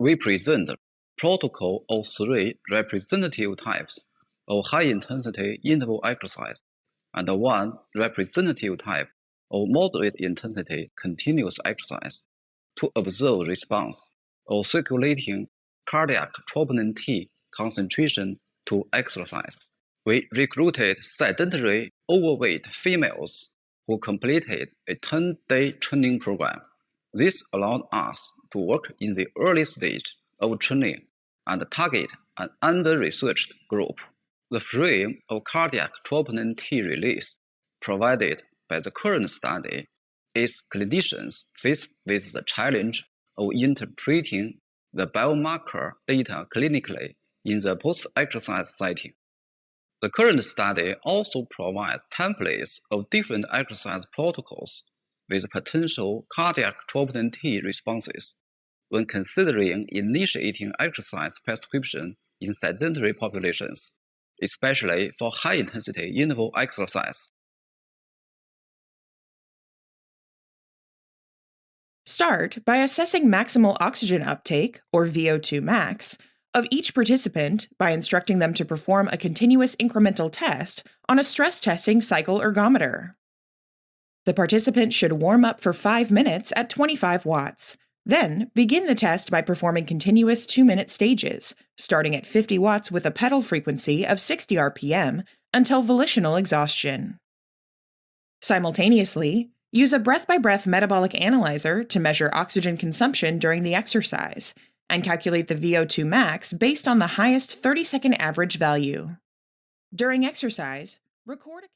We present protocol of 3 representative types of high-intensity interval exercise and 1 representative type of moderate-intensity continuous exercise to observe response of circulating cardiac troponin T concentration to exercise. We recruited sedentary overweight females who completed a 10-day training program. This allowed us to work in the early stage of training and target an under-researched group. The frame of cardiac troponin T release provided by the current study is clinicians faced with the challenge of interpreting the biomarker data clinically in the post-exercise setting. The current study also provides templates of different exercise protocols with potential cardiac troponin T responses when considering initiating exercise prescription in sedentary populations, especially for high-intensity interval exercise. Start by assessing maximal oxygen uptake, or VO2 max, of each participant by instructing them to perform a continuous incremental test on a stress testing cycle ergometer. The participant should warm up for 5 minutes at 25 watts. Then, begin the test by performing continuous 2-minute stages, starting at 50 watts with a pedal frequency of 60 RPM until volitional exhaustion. Simultaneously, use a breath-by-breath metabolic analyzer to measure oxygen consumption during the exercise and calculate the VO2 max based on the highest 30-second average value. During exercise, record a